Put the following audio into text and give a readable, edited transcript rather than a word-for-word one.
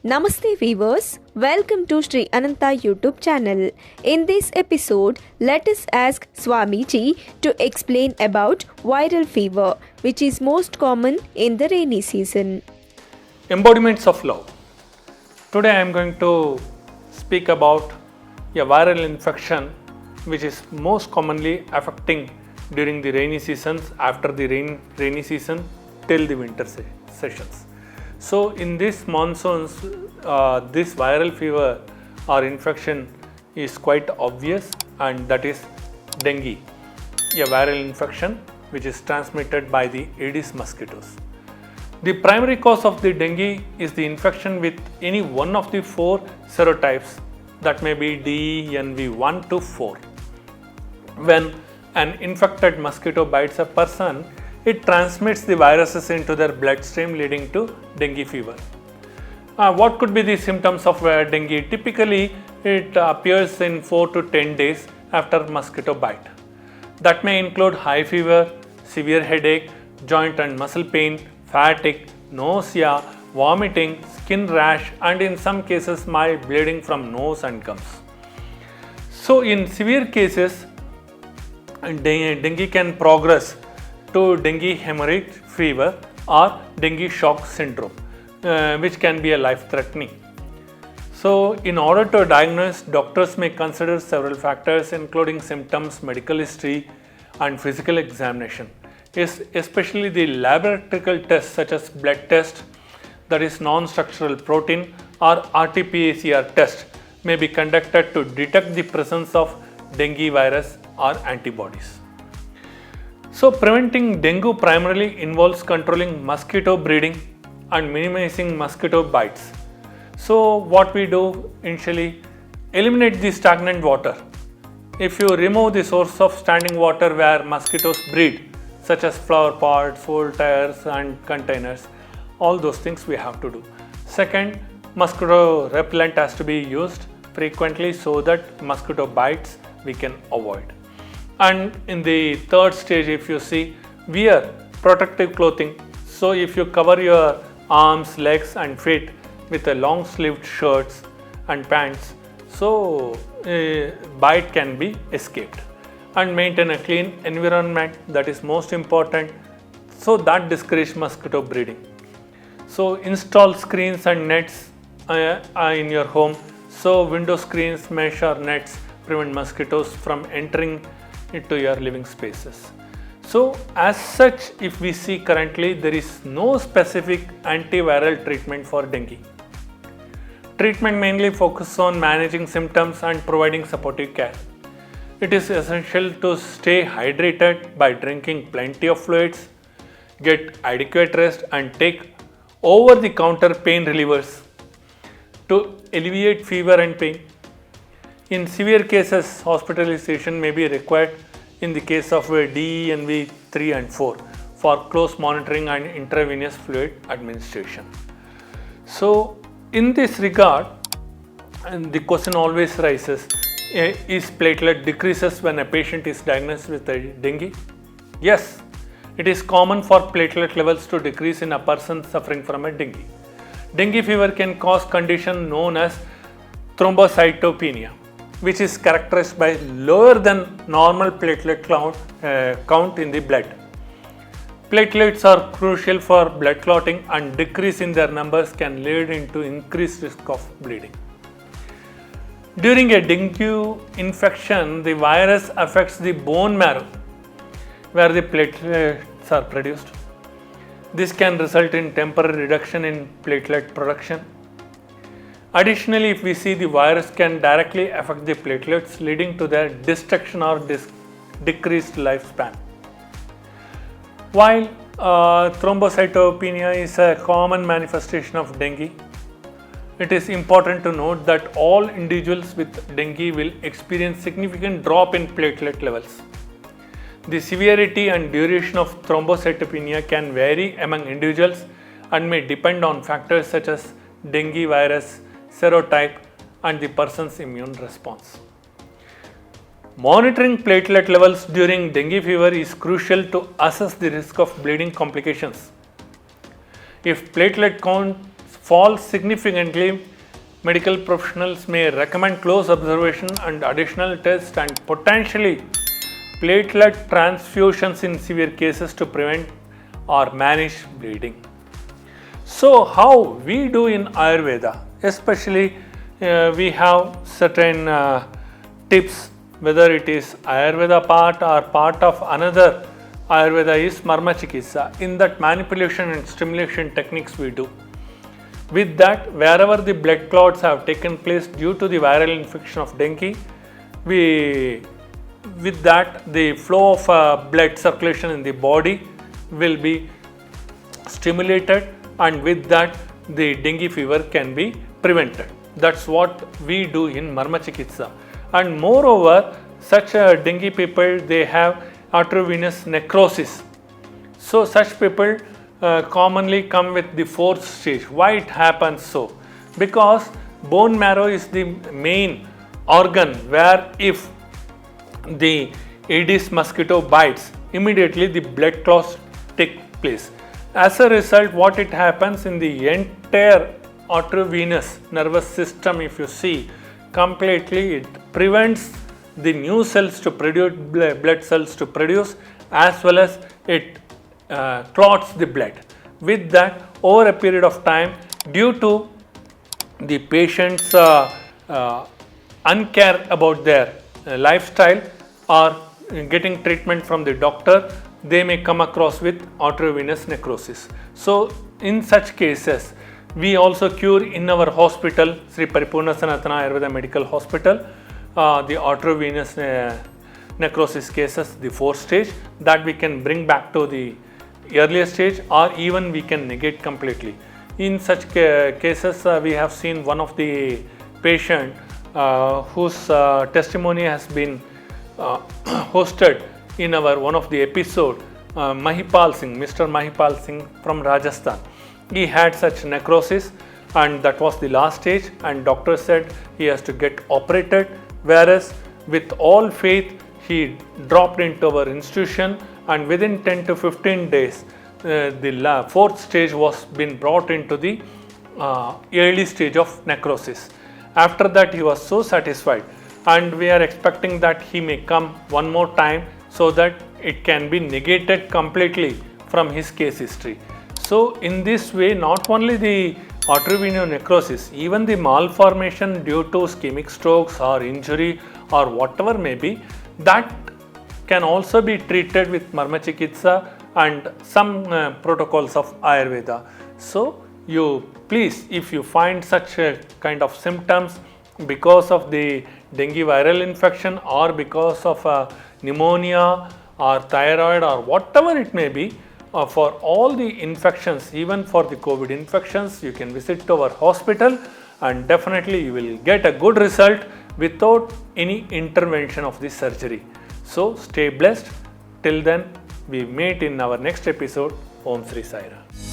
Namaste viewers, welcome to Sri Ananta YouTube channel. In this episode, let us ask Swamiji to explain about viral fever, which is most common in the rainy season. Embodiments of love. Today I am going to speak about a viral infection which is most commonly affecting during the rainy seasons, after the rainy season till the winter sessions. So in this monsoons, this viral fever or infection is quite obvious, and that is dengue, a viral infection which is transmitted by the Aedes mosquitoes. The primary cause of the dengue is the infection with any one of the four serotypes, that may be DENV1 to 4. When an infected mosquito bites a person, it transmits the viruses into their bloodstream, leading to dengue fever. What could be the symptoms of dengue? Typically, it appears in 4 to 10 days after mosquito bite. That may include high fever, severe headache, joint and muscle pain, fatigue, nausea, vomiting, skin rash, and in some cases mild bleeding from nose and gums. So in severe cases, dengue can progress to dengue hemorrhagic fever or dengue shock syndrome, which can be a life-threatening. So in order to diagnose, doctors may consider several factors including symptoms, medical history, and physical examination. Especially the laboratory tests such as blood test, that is non-structural protein, or RT-PCR test may be conducted to detect the presence of dengue virus or antibodies. So preventing dengue primarily involves controlling mosquito breeding and minimizing mosquito bites. So what we do initially, eliminate the stagnant water. If you remove the source of standing water where mosquitoes breed, such as flower pots, old tires and containers, all those things we have to do. Second, mosquito repellent has to be used frequently so that mosquito bites we can avoid. And in the third stage, if you see, wear protective clothing. So if you cover your arms, legs and feet with a long sleeved shirts and pants, so bite can be escaped. And maintain a clean environment, that is most important, so that discourages mosquito breeding. So install screens and nets in your home. So window screens, mesh or nets prevent mosquitoes from entering into your living spaces. So as such, if we see currently, there is no specific antiviral treatment for dengue. Treatment mainly focuses on managing symptoms and providing supportive care. It is essential to stay hydrated by drinking plenty of fluids, get adequate rest and take over-the-counter pain relievers to alleviate fever and pain. In severe cases, hospitalization may be required in the case of DENV 3 and 4 for close monitoring and intravenous fluid administration. So in this regard, the question always rises, is platelet decreases when a patient is diagnosed with dengue? Yes, it is common for platelet levels to decrease in a person suffering from a dengue. Dengue fever can cause condition known as thrombocytopenia, which is characterized by lower than normal platelet count in the blood. Platelets are crucial for blood clotting, and decrease in their numbers can lead into increased risk of bleeding. During a dengue infection, the virus affects the bone marrow where the platelets are produced. This can result in temporary reduction in platelet production. Additionally, if we see, the virus can directly affect the platelets, leading to their destruction or decreased lifespan. While thrombocytopenia is a common manifestation of dengue, it is important to note that all individuals with dengue will experience significant drop in platelet levels. The severity and duration of thrombocytopenia can vary among individuals and may depend on factors such as dengue virus, serotype, and the person's immune response. Monitoring platelet levels during dengue fever is crucial to assess the risk of bleeding complications. If platelet counts falls significantly, medical professionals may recommend close observation and additional tests and potentially platelet transfusions in severe cases to prevent or manage bleeding. So, how we do in Ayurveda, especially we have certain tips, whether it is Ayurveda part or part of another Ayurveda is Marma Chikitsa. In that, manipulation and stimulation techniques we do. With that, wherever the blood clots have taken place due to the viral infection of dengue, with that the flow of blood circulation in the body will be stimulated, and with that the dengue fever can be prevented. That's what we do in Marma Chikitsa. And moreover, such dengue people, they have arteriovenous necrosis. So such people commonly come with the fourth stage. Why it happens so? Because bone marrow is the main organ where if the Aedes mosquito bites, immediately the blood clots take place. As a result, what it happens in the entire arteriovenous nervous system, if you see, completely it prevents the new cells to produce blood cells to produce, as well as it clots the blood. With that, over a period of time, due to the patient's uncare about their lifestyle or getting treatment from the doctor, they may come across with arteriovenous necrosis. So in such cases, we also cure in our hospital, Sri Paripoorna Sanathana Ayurveda Medical Hospital, the arteriovenous necrosis cases, the fourth stage, that we can bring back to the earlier stage, or even we can negate completely. In such cases, we have seen one of the patient whose testimony has been hosted in our one of the episode, Mahipal Singh, Mr. Mahipal Singh from Rajasthan. He had such necrosis, and that was the last stage, and doctor said he has to get operated, whereas with all faith he dropped into our institution, and within 10 to 15 days the fourth stage was been brought into the early stage of necrosis. After that he was so satisfied, and we are expecting that he may come one more time so that it can be negated completely from his case history. So in this way, not only the arteriovenous necrosis, even the malformation due to ischemic strokes or injury or whatever may be, that can also be treated with Marma Chikitsa and some protocols of Ayurveda. So you please, if you find such a kind of symptoms because of the dengue viral infection or because of pneumonia or thyroid or whatever it may be, for all the infections, even for the COVID infections, you can visit to our hospital, and definitely you will get a good result without any intervention of the surgery. So stay blessed. Till then, we meet in our next episode. Om Sri Sai Ram.